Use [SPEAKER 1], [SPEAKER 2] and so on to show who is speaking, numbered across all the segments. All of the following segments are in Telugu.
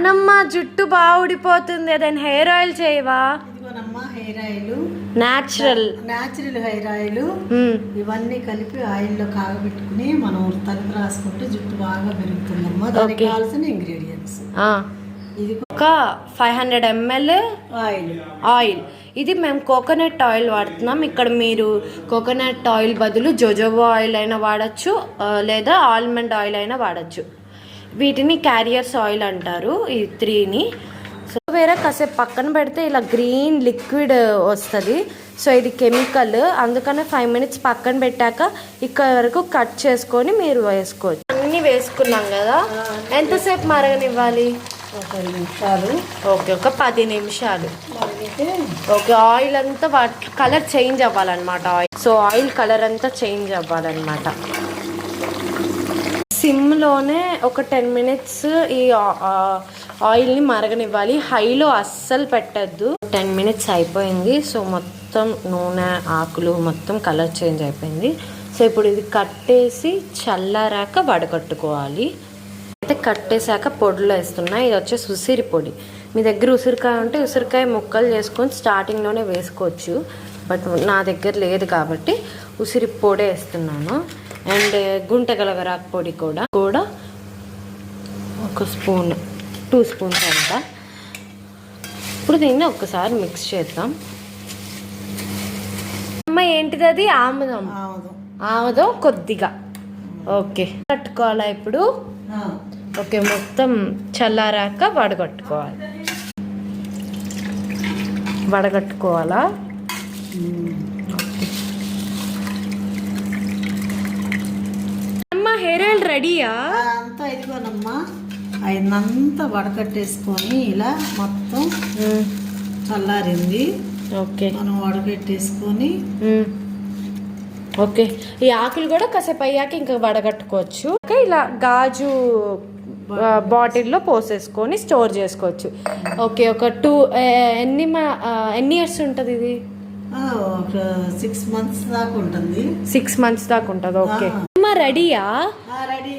[SPEAKER 1] అవునమ్మా, జుట్టు బాగా ఊడిపోతుంది. అదేనా హెయిర్ ఆయిల్ చేయవా?
[SPEAKER 2] ఇదిగోనమ్మా hair oil,
[SPEAKER 1] natural
[SPEAKER 2] hair oil ఇవన్నీ కలిపి ఆయిల్లో కాగబెట్టుకుని మనం తలకు రాసుకుంటే జుట్టు బాగా పెరుగుతుందమ్మా. దానికి కావాల్సిన ఇంగ్రీడియంట్స్ ఇది
[SPEAKER 1] ఒక 500 ml ఆయిల్. ఇది మేము కోకోనట్ ఆయిల్ వాడుతున్నాం. ఇక్కడ మీరు కోకోనట్ ఆయిల్ బదులు జోజోబా ఆయిల్ అయినా వాడచ్చు, లేదా ఆల్మండ్ ఆయిల్ అయినా వాడచ్చు. వీటిని క్యారియర్స్ ఆయిల్ అంటారు, ఈ 3ని. సో వేరే కాసేపు పక్కన పెడితే ఇలా గ్రీన్ లిక్విడ్ వస్తుంది. సో ఇది కెమికల్, అందుకనే 5 minutes పక్కన పెట్టాక ఇక్కడ వరకు కట్ చేసుకొని మీరు వేసుకోవచ్చు. అన్నీ వేసుకున్నాం కదా, ఎంతసేపు మరగనివ్వాలి?
[SPEAKER 2] 10 నిమిషాలు.
[SPEAKER 1] ఓకే, ఒక 10 నిమిషాలు. ఓకే, ఆయిల్ అంతా కలర్ చేంజ్ అవ్వాలన్నమాట. సో ఆయిల్ కలర్ అంతా చేంజ్ అవ్వాలన్నమాట. సిమ్లోనే ఒక 10 minutes ఈ ఆయిల్ని మరగనివ్వాలి. హైలో అస్సలు పెట్టద్దు. 10 minutes అయిపోయింది. సో మొత్తం నూనె, ఆకులు మొత్తం కలర్ చేంజ్ అయిపోయింది. సో ఇప్పుడు ఇది కట్టేసి చల్లారాక వడకట్టుకోవాలి. అయితే కట్టేశాక పొడిలో వేస్తున్నా. ఇది వచ్చేసి ఉసిరి పొడి. మీ దగ్గర ఉసిరికాయ ఉంటే ఉసిరికాయ ముక్కలు చేసుకొని స్టార్టింగ్లోనే వేసుకోవచ్చు. బట్ నా దగ్గర లేదు కాబట్టి ఉసిరి పొడి వేస్తున్నాను. అండ్ గుంటగలగరాకు పొడి కూడా ఒక స్పూన్, 2 spoons అంట. ఇప్పుడు దీన్ని ఒక్కసారి మిక్స్ చేద్దాం. అమ్మ ఏంటిది అది? ఆముదం కొద్దిగా. ఓకే, కట్టుకోవాలా ఇప్పుడు? ఓకే, మొత్తం చల్లారాక వడగట్టుకోవాలా? అమ్మా హెయిర్ ఆయిల్ రెడీయా?
[SPEAKER 2] అంతా ఇదిగోనమ్మా, అదంతా వడకట్టేసుకొని ఇలా మొత్తం చల్లారింది.
[SPEAKER 1] ఓకే,
[SPEAKER 2] మనం వడకట్టేసుకొని
[SPEAKER 1] ఓకే, ఈ ఆకులు కూడా కాసేపు అయ్యాక ఇంకా వడగట్టుకోవచ్చు. ఓకే, ఇలా గాజు బాటిల్లో పోసేసుకొని స్టోర్ చేసుకోవచ్చు. ఓకే, ఒక ఎన్ని ఇయర్స్ ఉంటుంది ఇది?
[SPEAKER 2] 6 months దాకా ఉంటుంది.
[SPEAKER 1] 6 months దాకా ఉంటుంది. ఓకే అమ్మా, రెడీయా?
[SPEAKER 2] రెడీ.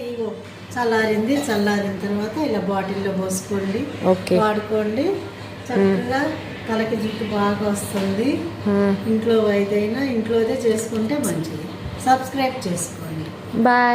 [SPEAKER 2] చల్లారింది. చల్లారిన తర్వాత ఇలా బాటిల్లో పోసుకోండి.
[SPEAKER 1] ఓకే,
[SPEAKER 2] వాడుకోండి. చక్కగా తలకి జుట్టు బాగా వస్తుంది. ఇంట్లో ఏదైనా ఇంట్లోదే చేసుకుంటే మంచిది. సబ్స్క్రైబ్ చేసుకోండి.
[SPEAKER 1] బాయ్.